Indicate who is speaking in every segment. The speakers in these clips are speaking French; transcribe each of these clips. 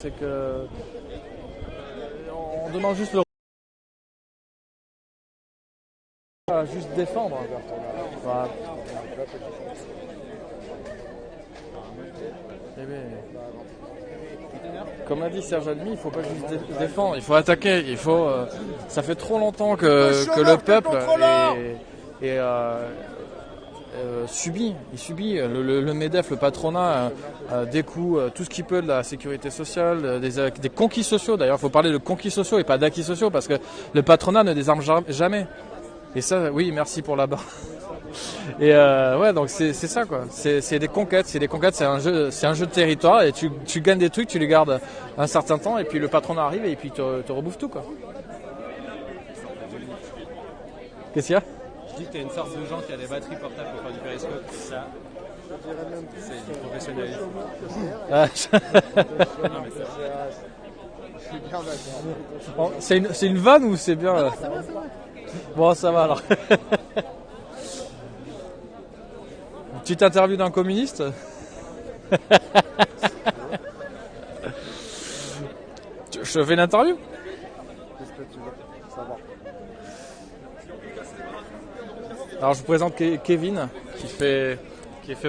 Speaker 1: C'est que on demande juste le juste défendre. Voilà. Comme a dit Serge Admi, il faut pas juste défendre, il faut attaquer. Il faut. Ça fait trop longtemps que le peuple subit. Il subit. Le MEDEF, le patronat, découle tout ce qu'il peut de la sécurité sociale, des conquis sociaux. D'ailleurs, il faut parler de conquis sociaux et pas d'acquis sociaux parce que le patronat ne désarme jamais. Et ça, oui, merci pour la barre. Et ouais, donc c'est ça quoi. C'est des conquêtes, c'est un jeu de territoire et tu gagnes des trucs, tu les gardes un certain temps et puis le patronat arrive et puis te rebouffe tout quoi. Qu'est-ce qu'il y a?
Speaker 2: Je dis que t'es une sorte de gens qui a des batteries portables pour faire du périscope. Ça, c'est du professionnalisme. Non, mais
Speaker 1: c'est une vanne ou c'est bien?
Speaker 2: Non, ça va.
Speaker 1: Bon, ça va alors. Une petite interview d'un communiste. Je fais une interview.
Speaker 3: Qu'est-ce que tu veux savoir?
Speaker 1: Alors je vous présente Kevin qui fait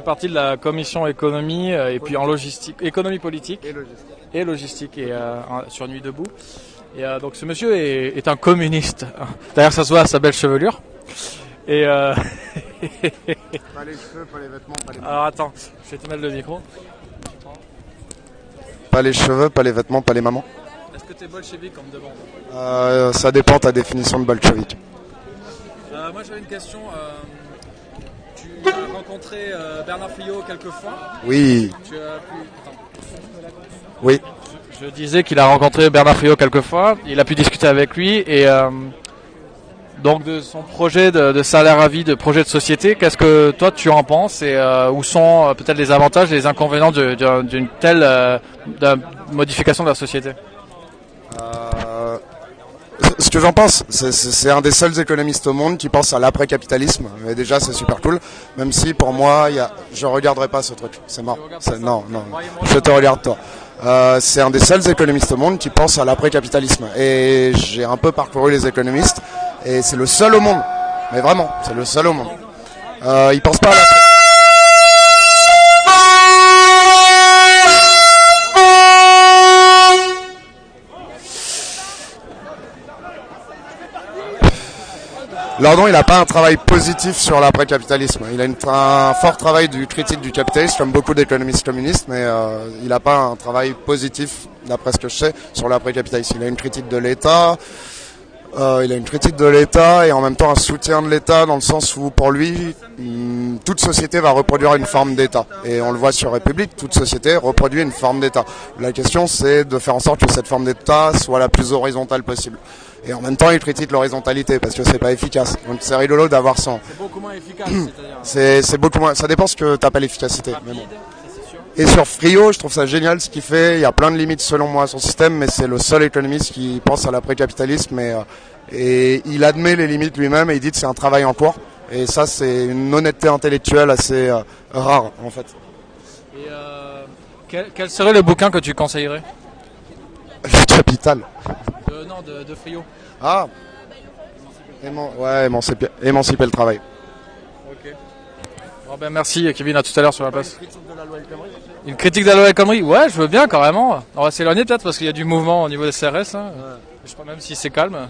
Speaker 1: partie de la commission économie et puis en logistique, économie politique et logistique et sur Nuit debout. Et donc ce monsieur est un communiste. D'ailleurs ça se voit à sa belle chevelure. Et
Speaker 3: Pas les cheveux, pas les vêtements, pas les mamans.
Speaker 1: alors attends, je vais te mettre le micro.
Speaker 3: Pas les cheveux, pas les vêtements, pas les mamans.
Speaker 1: Est-ce que t'es bolchevique comme demande?
Speaker 3: Ça dépend ta définition de bolchevique.
Speaker 1: Moi j'avais une question. Tu as rencontré Bernard Fillot quelques fois.
Speaker 3: Oui.
Speaker 1: Tu as pu... Attends.
Speaker 3: Oui.
Speaker 1: Je disais qu'il a rencontré Bernard Fillot quelques fois. Il a pu discuter avec lui et donc de son projet de salaire à vie, de projet de société. Qu'est-ce que toi tu en penses et où sont peut-être les avantages et les inconvénients d'une telle modification de la société?
Speaker 3: Ce que j'en pense, c'est un des seuls économistes au monde qui pense à l'après-capitalisme. Mais déjà, c'est super cool. Même si, pour moi, je regarderai pas ce truc. C'est mort. Non. Je te regarde toi. C'est un des seuls économistes au monde qui pense à l'après-capitalisme. Et j'ai un peu parcouru les économistes. Et c'est le seul au monde. Mais vraiment, c'est le seul au monde. Il pense pas à l'après. Lordon, il n'a pas un travail positif sur l'après-capitalisme. Il a un fort travail du critique du capitalisme, comme beaucoup d'économistes communistes, mais il n'a pas un travail positif, d'après ce que je sais, sur l'après-capitalisme. Il a une critique de l'État, et en même temps un soutien de l'État, dans le sens où, pour lui, toute société va reproduire une forme d'État. Et on le voit sur République, toute société reproduit une forme d'État. La question, c'est de faire en sorte que cette forme d'État soit la plus horizontale possible. Et en même temps, il critique l'horizontalité parce que c'est pas efficace. Donc c'est rigolo d'avoir son.
Speaker 1: C'est beaucoup moins efficace, c'est-à-dire.
Speaker 3: C'est beaucoup moins. Ça dépend ce que t'appelles efficacité. Mais bon. Et sur Frio, je trouve ça génial ce qu'il fait. Il y a plein de limites selon moi à son système, mais c'est le seul économiste qui pense à l'après-capitalisme et il admet les limites lui-même et il dit que c'est un travail en cours. Et ça, c'est une honnêteté intellectuelle assez rare en fait.
Speaker 1: Et quel serait le bouquin que tu conseillerais?
Speaker 3: Le Capital.
Speaker 1: Non, de Frio.
Speaker 3: Ah. Émanciper le travail.
Speaker 1: Ok. Bon ben merci Kevin, à tout à l'heure sur la place. Une critique de la loi El Khomri? Ouais, je veux bien carrément. On va s'éloigner peut-être parce qu'il y a du mouvement au niveau des CRS. Hein. Ouais. Je crois même si c'est calme.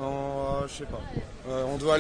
Speaker 3: Je sais pas. On doit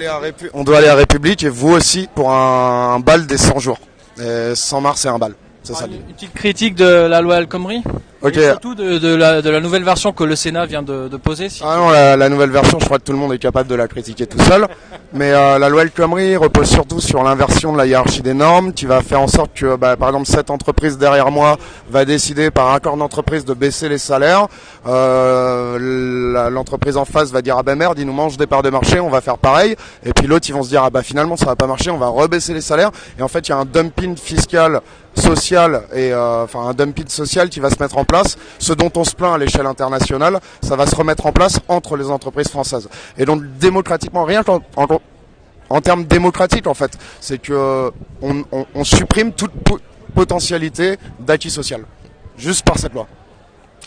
Speaker 3: aller à République et vous aussi pour un bal des 100 jours. 100 mars et un bal. C'est ça.
Speaker 1: Une petite critique de la loi El Khomri.
Speaker 3: Ok.
Speaker 1: Et surtout de la nouvelle version que le Sénat vient de poser.
Speaker 3: Ah non, la nouvelle version, je crois que tout le monde est capable de la critiquer tout seul. Mais la loi El Khomri repose surtout sur l'inversion de la hiérarchie des normes, qui va faire en sorte que, par exemple, cette entreprise derrière moi va décider par accord d'entreprise de baisser les salaires. L'entreprise en face va dire ah ben merde, ils nous mangent des parts de marché, on va faire pareil. Et puis l'autre, ils vont se dire ah bah finalement ça va pas marcher, on va rebaisser les salaires. Et en fait, il y a un dumping fiscal social et un dumping social qui va se mettre en place. Ce dont on se plaint à l'échelle internationale, ça va se remettre en place entre les entreprises françaises. Et donc démocratiquement, rien qu'en termes démocratiques en fait, c'est que on supprime potentialité d'acquis social, juste par cette loi.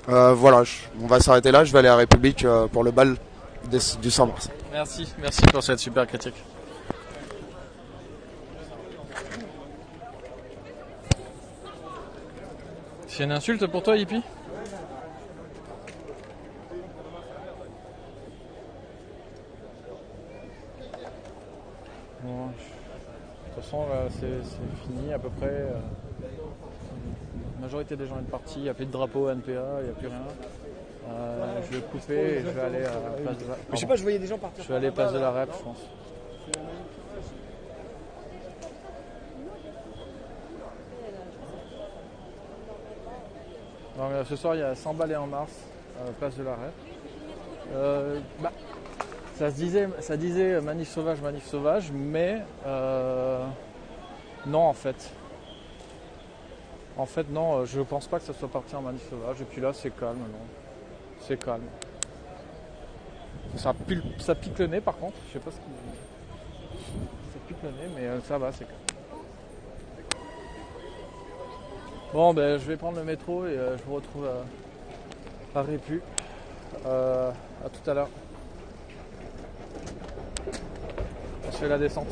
Speaker 3: Voilà, on va s'arrêter là, je vais aller à la République pour le bal du 100 mars.
Speaker 1: Merci pour cette super critique. C'est une insulte pour toi, hippie? Bon, de toute façon, là, c'est fini à peu près. La majorité des gens est partie, il n'y a plus de drapeau NPA, il n'y a plus rien. Je vais couper et je vais aller à place de la...
Speaker 4: Je sais pas, je voyais des gens partir.
Speaker 1: Je vais aller place de la Rep, je pense. Donc, ce soir, il y a 100 balais en mars, place de la Rep. Ça disait manif sauvage, mais non en fait. En fait, non, je pense pas que ça soit parti en manif sauvage. Et puis là, c'est calme, non. C'est calme. Ça pique le nez, par contre. Je sais pas ce qui... Ça pique le nez, mais ça va, c'est calme. Bon, ben, je vais prendre le métro et je vous retrouve à Répu. À tout à l'heure. On se fait la descente.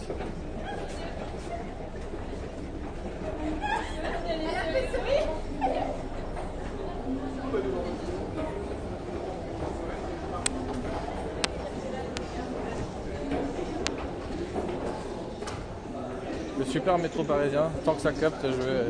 Speaker 1: Le super métro parisien, tant que ça capte, je vais